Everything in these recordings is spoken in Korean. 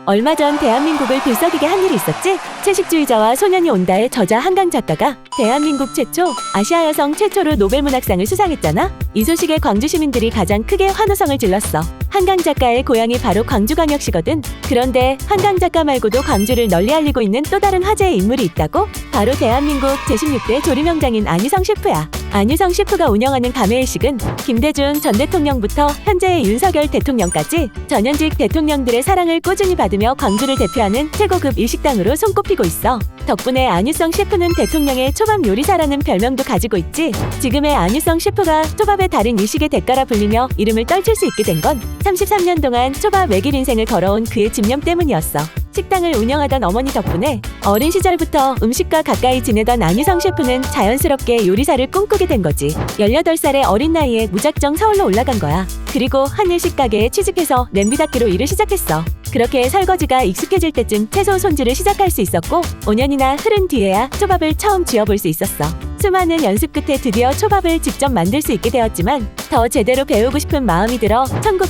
얼마 전 대한민국을 들썩이게 한 일이 있었지? 채식주의자와 소년이 온다의 저자 한강 작가가 대한민국 최초, 아시아 여성 최초로 노벨문학상을 수상했잖아? 이 소식에 광주 시민들이 가장 크게 환호성을 질렀어. 한강 작가의 고향이 바로 광주광역시거든. 그런데 한강 작가 말고도 광주를 널리 알리고 있는 또 다른 화제의 인물이 있다고? 바로 대한민국 제16대 조리명장인 안유성 셰프야. 안유성 셰프가 운영하는 감회일식은 김대중 전 대통령부터 현재의 윤석열 대통령까지 전현직 대통령들의 사랑을 꾸준히 받으며 광주를 대표하는 최고급 일식당으로 손꼽히고 있어. 덕분에 안유성 셰프는 대통령의 초밥 요리사라는 별명도 가지고 있지. 지금의 안유성 셰프가 초밥의 달인 일식의 대가라 불리며 이름을 떨칠 수 있게 된 건 33년 동안 초밥 외길 인생을 걸어온 그의 집념 때문이었어. 식당을 운영하던 어머니 덕분에 어린 시절부터 음식과 가까이 지내던 안유성 셰프는 자연스럽게 요리사를 꿈꾸게 된 거지. 18살의 어린 나이에 무작정 서울로 올라간 거야. 그리고 한 일식 가게에 취직해서 냄비 닦기로 일을 시작했어. 그렇게 설거지가 익숙해질 때쯤 채소 손질을 시작할 수 있었고 5년이나 흐른 뒤에야 초밥을 처음 쥐어볼 수 있었어. 수많은 연습 끝에 드디어 초밥을 직접 만들 수 있게 되었지만 더 제대로 배우고 싶은 마음이 들어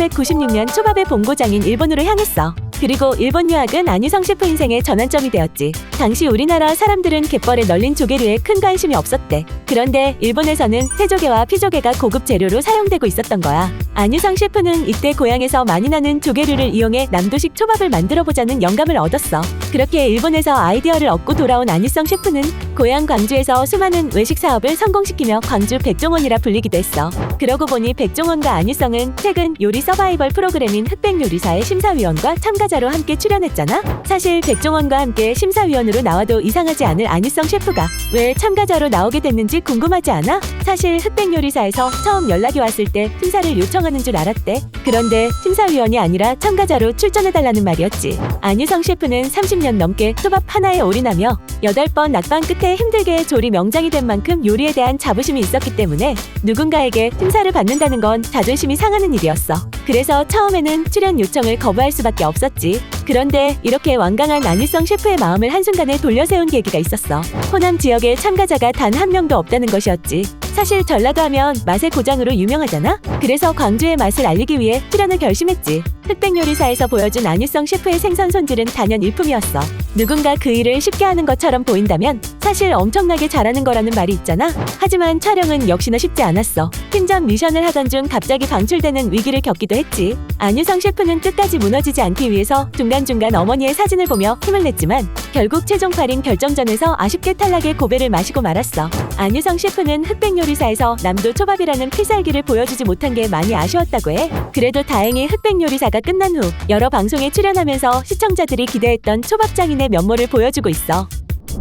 1996년 초밥의 본고장인 일본으로 향했어. 그리고 일본 유학은 안유성 셰프 인생의 전환점이 되었지. 당시 우리나라 사람들은 갯벌에 널린 조개류에 큰 관심이 없었대. 그런데 일본에서는 새조개와 피조개가 고급 재료로 사용되고 있었던 거야. 안유성 셰프는 이때 고향에서 많이 나는 조개류를 이용해 남도식 초밥을 만들어보자는 영감을 얻었어. 그렇게 일본에서 아이디어를 얻고 돌아온 안유성 셰프는 고향 광주에서 수많은 외식 사업을 성공시키며 광주 백종원이라 불리기도 했어. 그러고 보니 백종원과 안유성은 최근 요리 서바이벌 프로그램인 흑백요리사의 심사위원과 참가자로 함께 출연했잖아? 사실 백종원과 함께 심사위원으로 나와도 이상하지 않을 안유성 셰프가 왜 참가자로 나오게 됐는지 궁금하지 않아? 사실 흑백요리사에서 처음 연락이 왔을 때 심사를 요청하는 줄 알았대. 그런데 심사위원이 아니라 참가자로 출전해달라는 말이었지. 안유성 셰프는 30년 넘게 초밥 하나에 올인하며 8번 낙방 끝에 힘들게 조리 명장이 된 만큼 요리에 대한 자부심이 있었기 때문에 누군가에게 심사를 받는다는 건 자존심이 상하는 일이었어. 그래서 처음에는 출연 요청을 거부할 수밖에 없었지. 그런데 이렇게 완강한 안유성 셰프의 마음을 한순간에 돌려세운 계기가 있었어. 호남 지역에 참가자가 단 한 명도 없다는 것이었지. 사실 전라도 하면 맛의 고장으로 유명하잖아? 그래서 광주의 맛을 알리기 위해 출연을 결심했지. 흑백요리사에서 보여준 안유성 셰프의 생선 손질은 단연 일품이었어. 누군가 그 일을 쉽게 하는 것처럼 보인다면 사실 엄청나게 잘하는 거라는 말이 있잖아? 하지만 촬영은 역시나 쉽지 않았어. 팀전 미션을 하던 중 갑자기 방출되는 위기를 겪기도 했지. 안유성 셰프는 끝까지 무너지지 않기 위해서 중간중간 어머니의 사진을 보며 힘을 냈지만 결국 최종 8인 결정전에서 아쉽게 탈락의 고배를 마시고 말았어. 안유성 셰프는 흑백요리사에서 남도 초밥이라는 필살기를 보여주지 못한 게 많이 아쉬웠다고 해. 그래도 다행히 흑백요리사가 끝난 후 여러 방송에 출연하면서 시청자들이 기대했던 초밥장인의 면모를 보여주고 있어.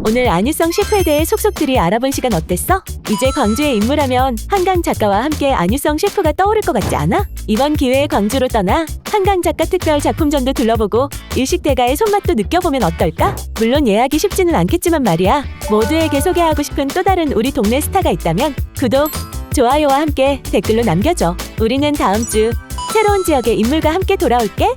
오늘 안유성 셰프에 대해 속속들이 알아본 시간 어땠어? 이제 광주의 인물하면 한강 작가와 함께 안유성 셰프가 떠오를 것 같지 않아? 이번 기회에 광주로 떠나 한강 작가 특별 작품전도 둘러보고 일식 대가의 손맛도 느껴보면 어떨까? 물론 예약이 쉽지는 않겠지만 말이야. 모두에게 소개하고 싶은 또 다른 우리 동네 스타가 있다면 구독, 좋아요와 함께 댓글로 남겨줘. 우리는 다음 주 새로운 지역의 인물과 함께 돌아올게.